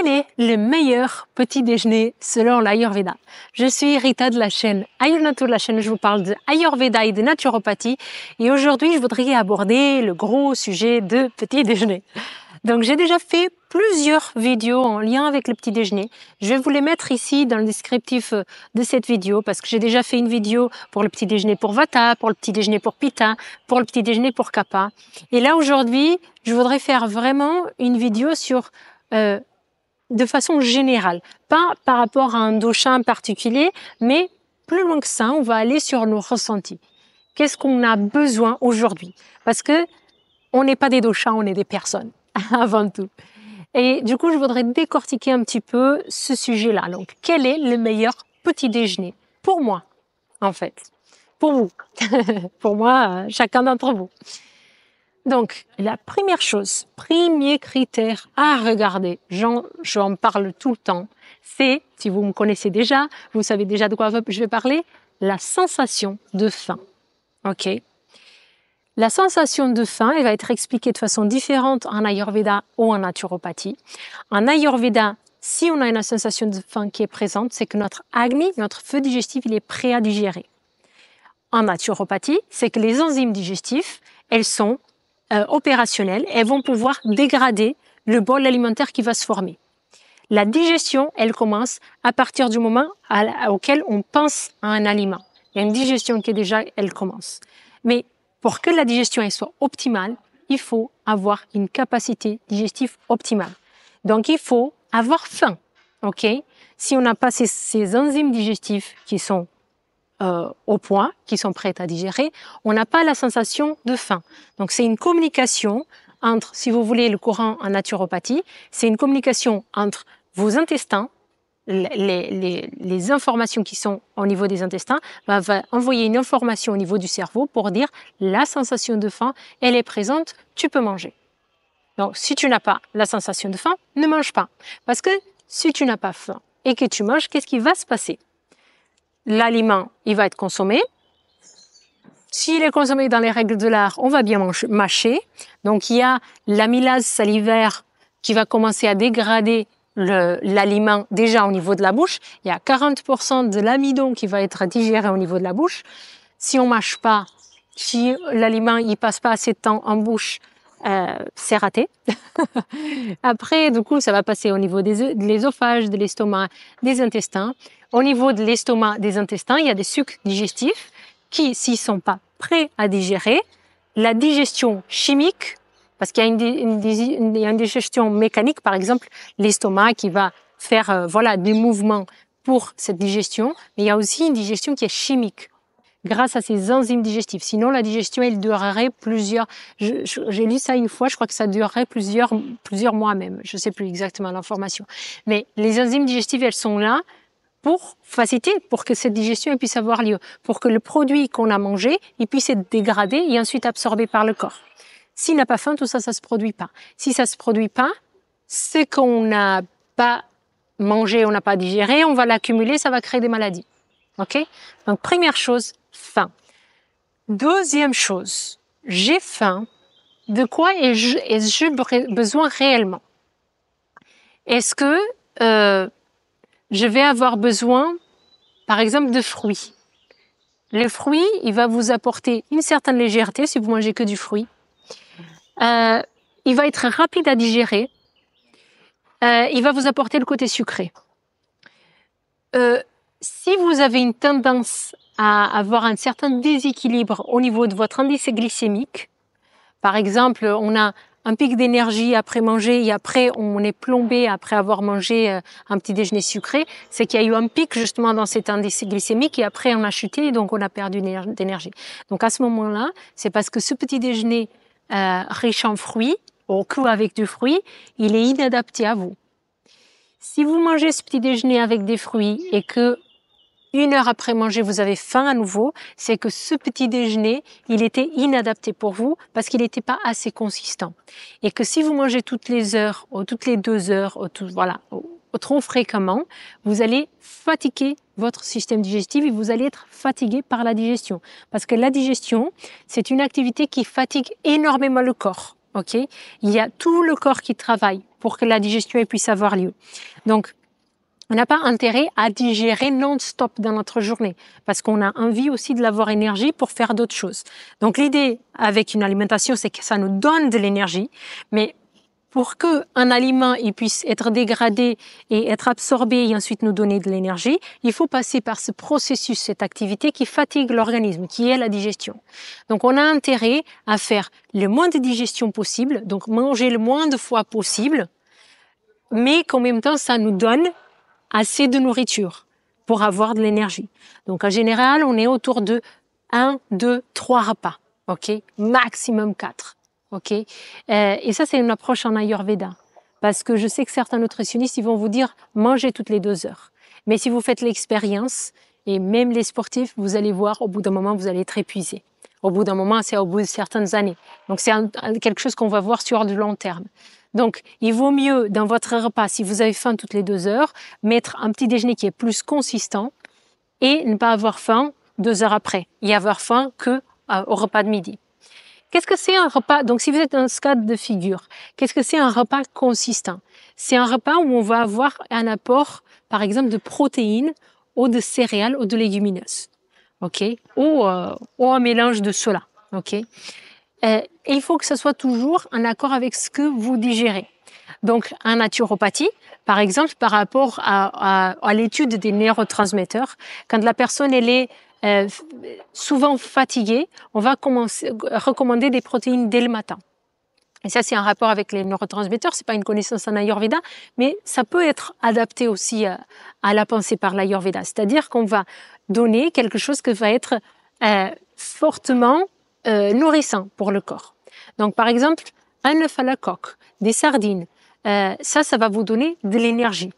Quel est le meilleur petit déjeuner selon l'Ayurveda? Je suis Rita de la chaîne Ayurnato, de la chaîne où je vous parle de Ayurveda et de naturopathie. Et aujourd'hui, je voudrais aborder le gros sujet de petit déjeuner. Donc, j'ai déjà fait plusieurs vidéos en lien avec le petit déjeuner. Je vais vous les mettre ici dans le descriptif de cette vidéo parce que j'ai déjà fait une vidéo pour le petit déjeuner pour Vata, pour le petit déjeuner pour Pitta, pour le petit déjeuner pour Kapha. Et là, aujourd'hui, je voudrais faire vraiment une vidéo sur de façon générale, pas par rapport à un dosha en particulier, mais plus loin que ça, on va aller sur nos ressentis. Qu'est-ce qu'on a besoin aujourd'hui? Parce que on n'est pas des doshas, on est des personnes, avant tout. Et du coup, je voudrais décortiquer un petit peu ce sujet-là. Donc, quel est le meilleur petit déjeuner? Pour moi, en fait. Pour vous. Pour moi, chacun d'entre vous. Donc, la première chose, premier critère à regarder, j'en parle tout le temps, c'est, si vous me connaissez déjà, vous savez déjà de quoi je vais parler, la sensation de faim. Ok? La sensation de faim, elle va être expliquée de façon différente en Ayurveda ou en naturopathie. En Ayurveda, si on a une sensation de faim qui est présente, c'est que notre Agni, notre feu digestif, il est prêt à digérer. En naturopathie, c'est que les enzymes digestifs, elles sont opérationnelles, elles vont pouvoir dégrader le bol alimentaire qui va se former. La digestion, elle commence à partir du moment auquel on pense à un aliment. Il y a une digestion qui est déjà, elle commence. Mais pour que la digestion elle soit optimale, il faut avoir une capacité digestive optimale. Donc, il faut avoir faim. Ok? Si on n'a pas ces enzymes digestifs qui sont au point, qui sont prêtes à digérer, on n'a pas la sensation de faim. Donc, c'est une communication entre, si vous voulez, le courant en naturopathie, c'est une communication entre vos intestins, les informations qui sont au niveau des intestins, va envoyer une information au niveau du cerveau pour dire la sensation de faim, elle est présente, tu peux manger. Donc, si tu n'as pas la sensation de faim, ne mange pas. Parce que si tu n'as pas faim et que tu manges, qu'est-ce qui va se passer? L'aliment, il va être consommé. S'il est consommé dans les règles de l'art, on va bien mâcher. Donc, il y a l'amylase salivaire qui va commencer à dégrader l'aliment déjà au niveau de la bouche. Il y a 40% de l'amidon qui va être digéré au niveau de la bouche. Si on mâche pas, si l'aliment il passe pas assez de temps en bouche, c'est raté. Après, du coup, ça va passer au niveau de l'ésophage, de l'estomac, des intestins. Au niveau de l'estomac, des intestins, il y a des sucs digestifs qui, s'ils sont pas prêts à digérer, la digestion chimique, parce qu'il y a une digestion mécanique, par exemple, l'estomac qui va faire des mouvements pour cette digestion, mais il y a aussi une digestion qui est chimique grâce à ces enzymes digestifs. Sinon, la digestion, elle durerait j'ai lu ça une fois, je crois que ça durerait plusieurs mois même. Je sais plus exactement l'information. Mais les enzymes digestives, elles sont là pour faciliter, pour que cette digestion puisse avoir lieu, pour que le produit qu'on a mangé, il puisse être dégradé et ensuite absorbé par le corps. S'il n'a pas faim, tout ça, ça se produit pas. Si ça se produit pas, ce qu'on n'a pas mangé, on n'a pas digéré, on va l'accumuler, ça va créer des maladies. Ok? Donc, première chose, faim. Deuxième chose, j'ai faim. De quoi ai-je besoin réellement? Est-ce que je vais avoir besoin, par exemple, de fruits? Le fruit, il va vous apporter une certaine légèreté si vous mangez que du fruit. Il va être rapide à digérer. Il va vous apporter le côté sucré. Si vous avez une tendance à avoir un certain déséquilibre au niveau de votre indice glycémique, par exemple, on a un pic d'énergie après manger et après on est plombé après avoir mangé un petit déjeuner sucré, c'est qu'il y a eu un pic justement dans cet indice glycémique et après on a chuté et donc on a perdu d'énergie. Donc à ce moment-là, c'est parce que ce petit déjeuner riche en fruits, au coup avec du fruit, il est inadapté à vous. Si vous mangez ce petit déjeuner avec des fruits et que 1 heure après manger, vous avez faim à nouveau, c'est que ce petit déjeuner, il était inadapté pour vous parce qu'il n'était pas assez consistant. Et que si vous mangez toutes les heures, ou toutes les 2 heures, trop fréquemment, vous allez fatiguer votre système digestif et vous allez être fatigué par la digestion. Parce que la digestion, c'est une activité qui fatigue énormément le corps. ok? Il y a tout le corps qui travaille pour que la digestion puisse avoir lieu. Donc, on n'a pas intérêt à digérer non-stop dans notre journée parce qu'on a envie aussi de l'avoir énergie pour faire d'autres choses. Donc, l'idée avec une alimentation, c'est que ça nous donne de l'énergie, mais pour qu'un aliment il puisse être dégradé et être absorbé et ensuite nous donner de l'énergie, il faut passer par ce processus, cette activité qui fatigue l'organisme, qui est la digestion. Donc, on a intérêt à faire le moins de digestion possible, donc manger le moins de fois possible, mais qu'en même temps, ça nous donne assez de nourriture pour avoir de l'énergie. Donc, en général, on est autour de 1, 2, 3 repas, ok? Maximum 4. Ok, et ça c'est une approche en Ayurveda, parce que je sais que certains nutritionnistes ils vont vous dire mangez toutes les 2 heures. Mais si vous faites l'expérience et même les sportifs, vous allez voir au bout d'un moment vous allez être épuisé. Au bout d'un moment, c'est au bout de certaines années. Donc c'est quelque chose qu'on va voir sur du long terme. Donc il vaut mieux dans votre repas, si vous avez faim toutes les 2 heures, mettre un petit déjeuner qui est plus consistant et ne pas avoir faim 2 heures après, et avoir faim que au repas de midi. Qu'est-ce que c'est un repas? Donc, si vous êtes dans ce cas de figure, qu'est-ce que c'est un repas consistant? C'est un repas où on va avoir un apport, par exemple, de protéines ou de céréales ou de légumineuses, ok? Ou un mélange de cela, ok? Et il faut que ce soit toujours en accord avec ce que vous digérez. Donc, en naturopathie, par exemple, par rapport à l'étude des neurotransmetteurs, quand la personne elle est souvent fatiguée, on va recommander des protéines dès le matin. Et ça, c'est un rapport avec les neurotransmetteurs. C'est pas une connaissance en Ayurveda, mais ça peut être adapté aussi à la pensée par l'Ayurveda. C'est-à-dire qu'on va donner quelque chose qui va être fortement nourrissant pour le corps. Donc, par exemple, un œuf à la coque, des sardines, ça va vous donner de l'énergie.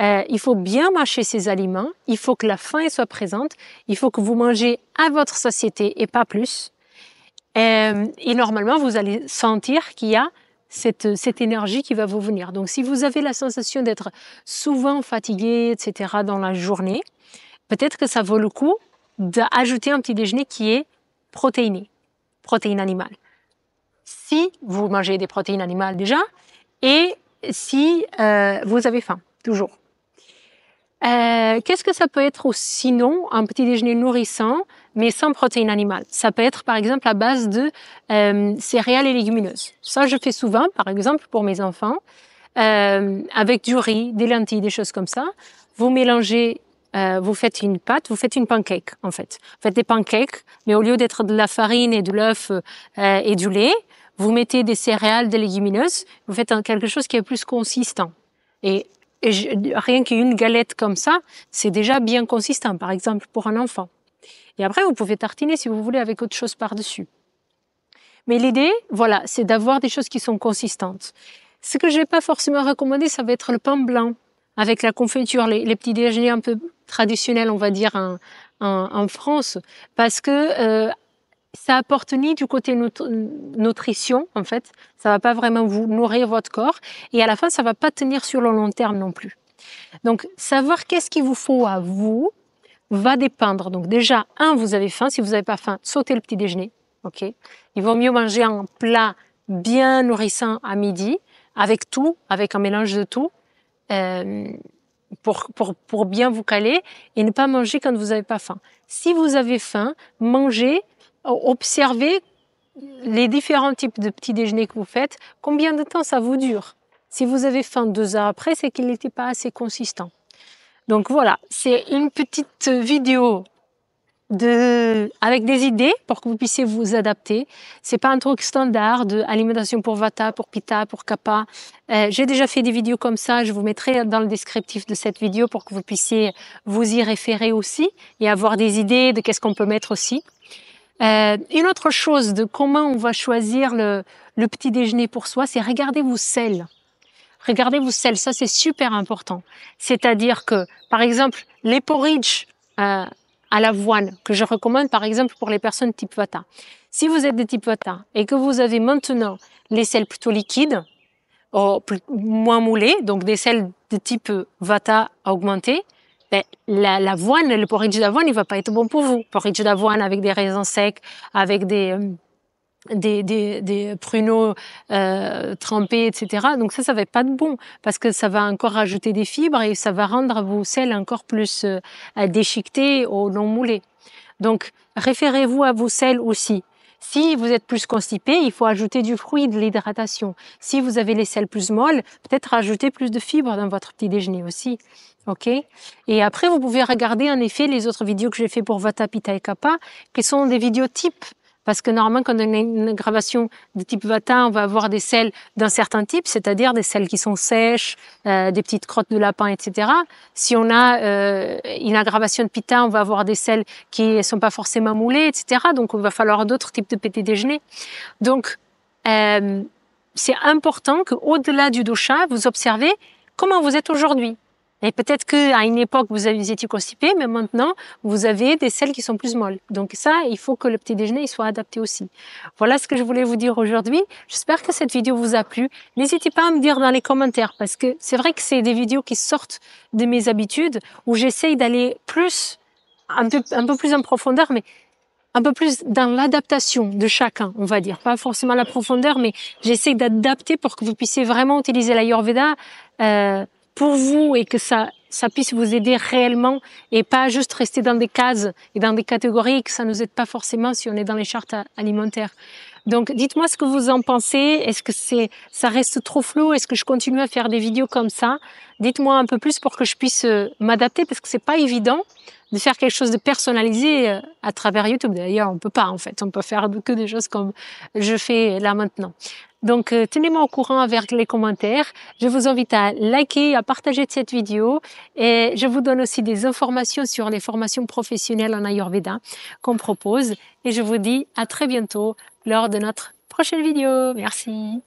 Il faut bien mâcher ces aliments, il faut que la faim soit présente, il faut que vous mangez à votre satiété et pas plus. Et normalement, vous allez sentir qu'il y a cette énergie qui va vous venir. Donc, si vous avez la sensation d'être souvent fatigué, etc., dans la journée, peut-être que ça vaut le coup d'ajouter un petit déjeuner qui est protéiné, protéines animales. Si vous mangez des protéines animales déjà, et si vous avez faim, toujours. Qu'est-ce que ça peut être sinon un petit déjeuner nourrissant, mais sans protéines animales? Ça peut être par exemple à base de céréales et légumineuses. Ça, je fais souvent, par exemple, pour mes enfants, avec du riz, des lentilles, des choses comme ça. Vous mélangez, vous faites une pâte, vous faites une pancake en fait. Vous faites des pancakes, mais au lieu d'être de la farine et de l'œuf et du lait, vous mettez des céréales, des légumineuses, vous faites quelque chose qui est plus consistant. Et rien qu'une galette comme ça, c'est déjà bien consistant, par exemple, pour un enfant. Et après, vous pouvez tartiner si vous voulez avec autre chose par-dessus. Mais l'idée, voilà, c'est d'avoir des choses qui sont consistantes. Ce que je vais pas forcément recommander, ça va être le pain blanc avec la confiture, les petits déjeuners un peu traditionnels, on va dire, en France, parce que ça apporte ni du côté nutrition, en fait, ça va pas vraiment vous nourrir votre corps, et à la fin, ça va pas tenir sur le long terme non plus. Donc, savoir qu'est-ce qu'il vous faut à vous va dépendre. Donc déjà, vous avez faim. Si vous n'avez pas faim, sautez le petit déjeuner. Ok. Il vaut mieux manger un plat bien nourrissant à midi, avec tout, avec un mélange de tout, pour bien vous caler, et ne pas manger quand vous n'avez pas faim. Si vous avez faim, mangez. Observez les différents types de petits déjeuners que vous faites. Combien de temps ça vous dure? Si vous avez faim 2 heures après, c'est qu'il n'était pas assez consistant. Donc voilà, c'est une petite vidéo avec des idées pour que vous puissiez vous adapter. C'est pas un truc standard de alimentation pour Vata, pour Pitta, pour Kapha. J'ai déjà fait des vidéos comme ça. Je vous mettrai dans le descriptif de cette vidéo pour que vous puissiez vous y référer aussi et avoir des idées de qu'est-ce qu'on peut mettre aussi. Une autre chose de comment on va choisir le petit déjeuner pour soi, c'est regardez vos sels. Regardez vos sels, ça c'est super important. C'est-à-dire que, par exemple, les porridge à l'avoine, que je recommande par exemple pour les personnes type Vata. Si vous êtes de type Vata et que vous avez maintenant les sels plutôt liquides, moins moulés, donc des sels de type Vata augmenté, l'avoine, le porridge d'avoine, il va pas être bon pour vous. Porridge d'avoine avec des raisins secs, avec des des pruneaux trempés, etc. Donc ça va être pas de bon parce que ça va encore rajouter des fibres et ça va rendre vos selles encore plus déchiquetées au long moulé. Donc référez-vous à vos selles aussi. Si vous êtes plus constipé, il faut ajouter du fruit, de l'hydratation. Si vous avez les selles plus molles, peut-être rajouter plus de fibres dans votre petit déjeuner aussi. Ok. Et après, vous pouvez regarder en effet les autres vidéos que j'ai fait pour Vata, Pitta et Kapha, qui sont des vidéos types. Parce que normalement, quand on a une aggravation de type Vata, on va avoir des selles d'un certain type, c'est-à-dire des selles qui sont sèches, des petites crottes de lapin, etc. Si on a une aggravation de Pitta, on va avoir des selles qui ne sont pas forcément moulées, etc. Donc, il va falloir d'autres types de petit déjeuner. Donc, c'est important qu'au-delà du dosha, vous observez comment vous êtes aujourd'hui. Et peut-être qu'à une époque, vous étiez constipé, mais maintenant, vous avez des selles qui sont plus molles. Donc ça, il faut que le petit déjeuner il soit adapté aussi. Voilà ce que je voulais vous dire aujourd'hui. J'espère que cette vidéo vous a plu. N'hésitez pas à me dire dans les commentaires, parce que c'est vrai que c'est des vidéos qui sortent de mes habitudes, où j'essaye d'aller un peu plus en profondeur, mais un peu plus dans l'adaptation de chacun, on va dire. Pas forcément la profondeur, mais j'essaie d'adapter pour que vous puissiez vraiment utiliser l'Ayurveda pour vous et que ça puisse vous aider réellement et pas juste rester dans des cases et dans des catégories et que ça nous aide pas forcément si on est dans les chartes alimentaires. Donc, dites-moi ce que vous en pensez. Est-ce que ça reste trop flou? Est-ce que je continue à faire des vidéos comme ça? Dites-moi un peu plus pour que je puisse m'adapter parce que c'est pas évident de faire quelque chose de personnalisé à travers YouTube. D'ailleurs, on peut pas, en fait. On peut faire que des choses comme je fais là maintenant. Donc, tenez-moi au courant avec les commentaires. Je vous invite à liker, à partager cette vidéo. Et je vous donne aussi des informations sur les formations professionnelles en Ayurveda qu'on propose. Et je vous dis à très bientôt lors de notre prochaine vidéo. Merci.